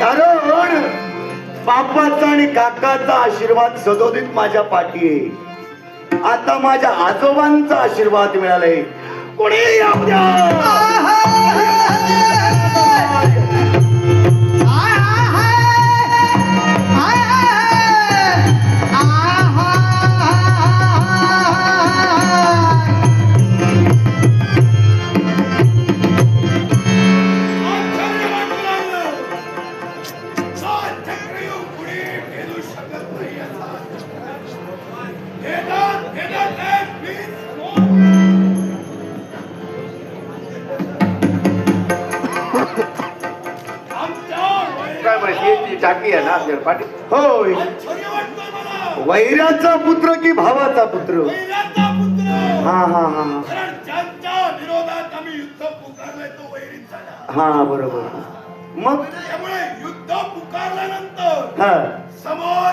कारण बापाचा आणि काकाचा आशीर्वाद सदोदित माझ्या पाठी आहे. आता माझ्या आजोबांचा आशीर्वाद मिळालाय. कोणी येऊ द्या. टाकी आहे ना आपल्या पाठी. होय, वैराचा पुत्र की भावाचा पुत्र? हा हा हा हा बरोबर. मग युद्ध पुकारल्यानंतर हा समोर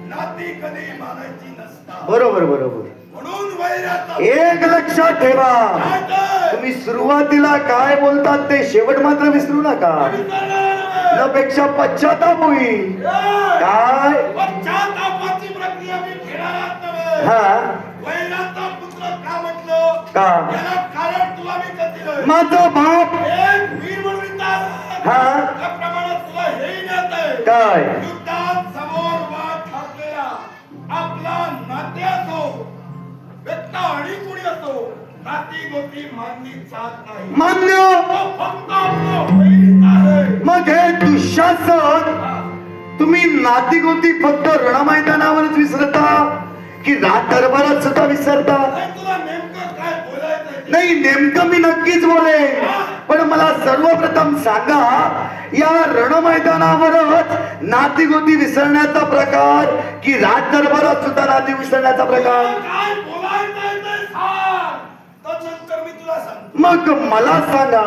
नाती कधी मानायची नसतात. बरोबर बरोबर. म्हणून वैराचा एक लक्षात ठेवा, तुम्ही सुरुवातीला काय बोलतात ते शेवट मात्र विसरू नका. पेक्षा पश्चाताप होईल. काय पश्चातापाची प्रक्रिया मी खेळात नव्हे. हा वैराचा पुत्र का म्हटलं? का याला कारण तुला मी कधी माझा बाप एक वीर म्हणून इथं हा त्याप्रमाणे तुला हेही ज्ञात आहे. काय युद्धात समोर वाट ठरलेला आपला नाते असो व्यक्त आणि कुणी असो नाती गोती मानली जात नाही. मान्य. तो फक्त आपला वैरीच आहे. मग हे दुःशासन तुम्ही नाती गोती फक्त रणमैदानावरच विसरता की रात दरबारात सुद्धा विसरता? तुला नेमकं काय बोलायचं? नाही, नेमकं मी नक्कीच बोलेन, पण मला सर्वप्रथम सांगा, या रणमैदानावरच नाती गोती विसरण्याचा प्रकार की रात दरबारात सुद्धा नाती विसरण्याचा प्रकार? काय बोलायचं ते सांग, त्यानंतर मी तुला सांगतो. मग मला सांगा,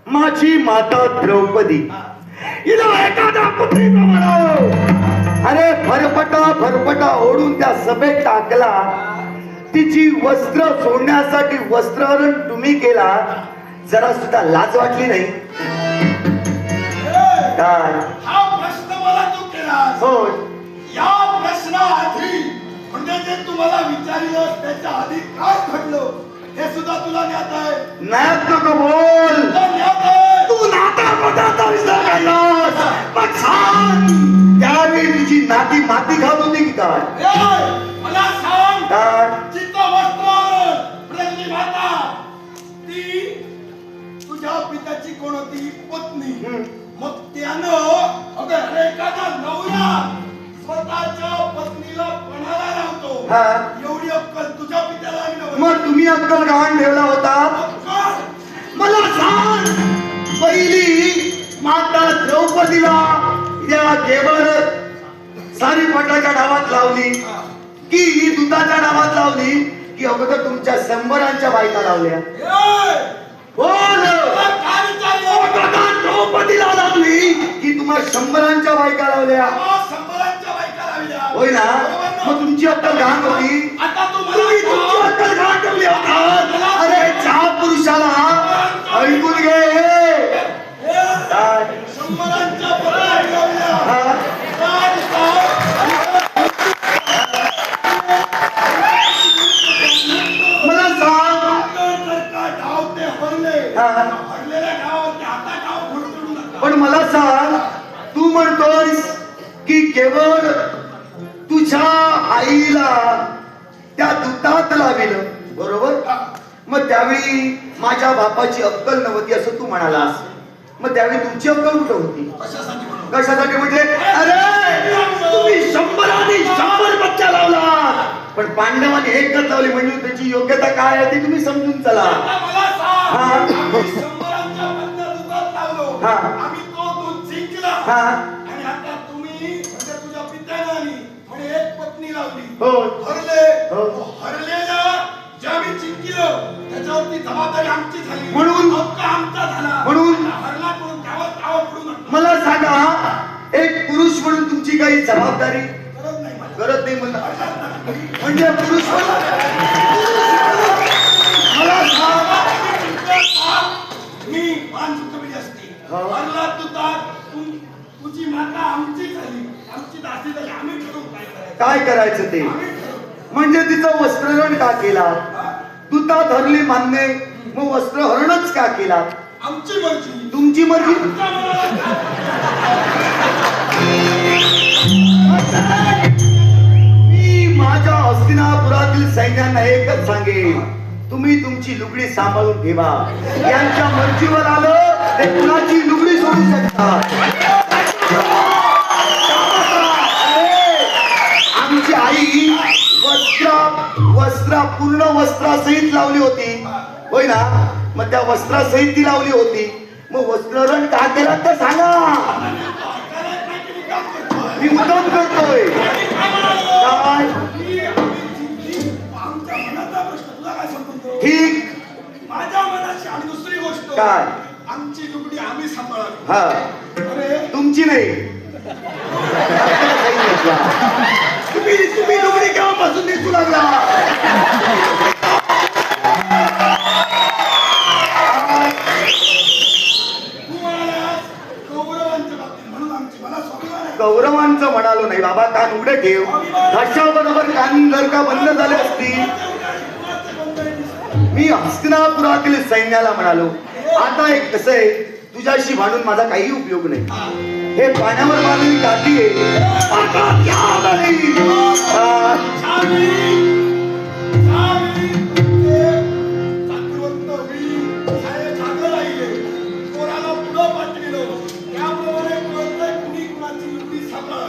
माझी माता द्रौपदी हिला एखाद्या पुत्रीप्रमाणे अरे फरफटा ओढून त्या सभेत टाकला. तिची वस्त्र सोडण्यासाठी वस्त्रहरण तुम्ही केला, जरा सुद्धा लाज वाटली नाही? काय हा प्रश्न मला तू केलास. हो, या प्रश्नाआधी म्हणजे जे तुम्हाला विचारलं त्याच्या आधी काय घडलं हे सुद्धा तुला ज्ञात आहे? नायात नको बोल. तुला ज्ञात आहे? तू नाता गोताचा विसर केलास. मग सांग, त्यावेळी तुझी नाती माती खात होती की काय? ए, मला सांग, काय चित्तवस्त्र प्रजली माता ती तुझ्या पित्याची कोण होती? पत्नी. मग त्यानं अगं एखादा नवरा स्वतःच्या पत्नीला पणाला लावतो, हा. एवढी अक्कल तुझ्या पित्याला आली नव्हती. मग तुम्ही अक्कल गहाण ठेवला होता? अक्कल मला सांग, पहिली माता द्रौपदीला या केवळ सारीपाटाच्या डावात लावली की दुधाच्या डावात लावली की अगोदर तुमच्या शंभरांच्या बायका लावल्या? बोल. काय विचारलं? द्रौपदीला लावली की तुम्हाला शंभरांच्या बायका लावल्या? शंभरांच्या बायका लावल्या. होय ना? मग तुमची अक्कल घाण होती. आता तुम्ही तुमची अक्कल घाण ठेवली होता. अरे ज्या पुरुषाला ऐकून घे, काय शंभरांच्या बायका लावल्या. हा? मला सांग. डाव ते हरले. हा. हरलेल्या डावाचे आता डाव फडफडू नका. पण मला सांग, तू म्हणतोस की केवळ तुझ्या आईला त्या दुधात लाविलं, बरोबर? मग त्यावेळी माझ्या बापाची अक्कल नव्हती असं तू म्हणालास. मग त्यावेळी तुमची अक्कल कुठं होती? कशासाठी म्हणून? कशासाठी म्हटले? अरे तुम्ही 100 बच्चा लावला, पण पांडवांनी एकच लावली, म्हणजे त्याची योग्यता काय आहे ती तुम्ही समजून चला. आता मला सांग, हा. आम्ही शंभरांच्या बद्दल दुधात लावलो. हा. आम्ही तो दूध जिंकला. हा. आणि आता तुम्ही म्हणजे तुझ्या पित्याने आली आणि एक पत्नी लावली. हो. हरले. हो. हरलेला ज्या मी जिंकलं त्याच्यावरती जबाबदारी आमची झाली, म्हणून हक्क आमचा झाला. म्हणून हरला म्हणून त्यावर दावा पडू नका. मला सांगा, एक पुरुष म्हणून तुमची काही जबाबदारी गरज नाही मला. करत नाही म्हणलं म्हणजे पुरुष म्हणून मला सांग. मी मान चुकवली असती. हा. हरला तुझा काय करायचं ते म्हणजे तिचं वस्त्रहरण का केला तुता धरली मान्य मग वस्त्रहरणच का केला आमची मर्जी तुमची मर्जी मी माझ्या हस्तिनापुरातील सैन्यांना एकच सांगेन तुम्ही तुमची लुगडी सांभाळून ठेवा यांच्या मर्जीवर आलं ते कुणाची लुगडी सोडू शकतात आमची आई वस्त्रा पूर्ण वस्त्रासहित लावली होती होय ना मग त्या वस्त्रासहित ती लावली होती मग वस्त्रहरण का केला तर सांगा मी मुद्दाम करतोय काय आमच्या मनाचा प्रश्न तुला काय संबंध ठीक माझ्या मनाची आणि दुसरी गोष्ट काय आमची लुगडी आम्ही सांभाळावी हा अरे तुमची नाही तुम्ही तुम्ही लुगडी केव्हापासून दिसू लागला तू म्हणालास कौरवांच्या बाबतीत म्हणून आमची मला स्वाभिमान आहे कौरवांचं म्हणालो नाही बाबा कान उघडे ठेव भाषाबरोबर कान जर का बंद झाले असतील मी हस्तिनापुरातील सैन्याला म्हणालो आता एक कसं आहे तुझ्याशी भांडून माझा काही उपयोग नाही हे पाण्यावर मारलेली काठी आहे आता या नाही.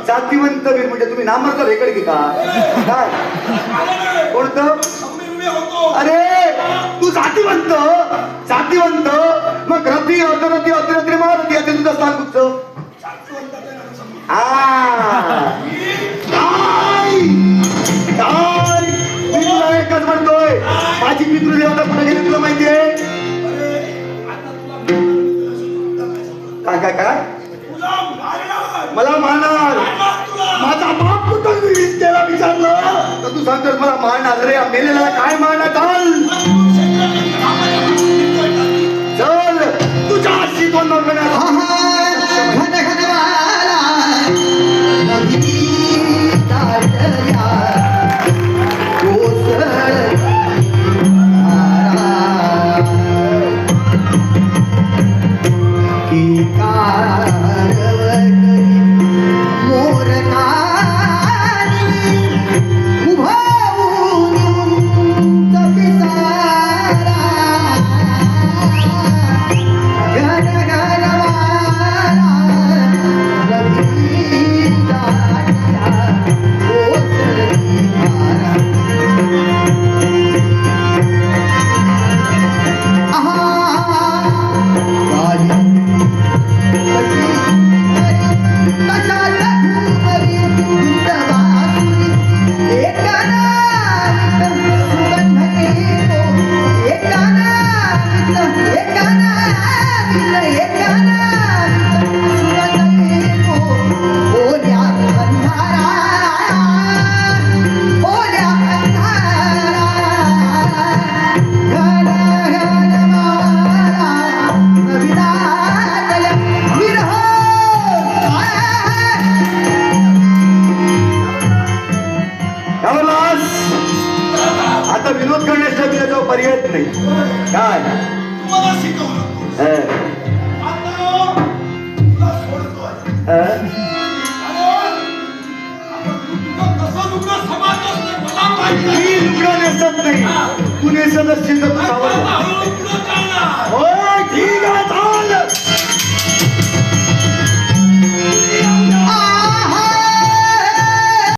जातिवंत वीर म्हणजे तुम्ही नामर्थ रेकड घेता काय कोणतं अरे तू जातिवंत जातिवंत मग रती अर्धरती अतिरथी महारथी असे तुझं स्थान कुठचं मी तुला एकच म्हणतोय माझी पितृदेवता कुठे गेली तुला माहिती आहे काय काय काय मला मारणार माझा बाप कुठं त्याला विचारलं तर तू सांगतोस मला मारणार अरे मेलेला काय मारणार चल चल तुझ्या शिकवण आता विनोद करण्याचा त्याचा पर्यायच नाही काय तुम्हाला शिकवलं आता तुला सोडतोय मी लुगडं नेसत नाही तू नेसत असशील तर तू आवडत हो ठीक आहे चाल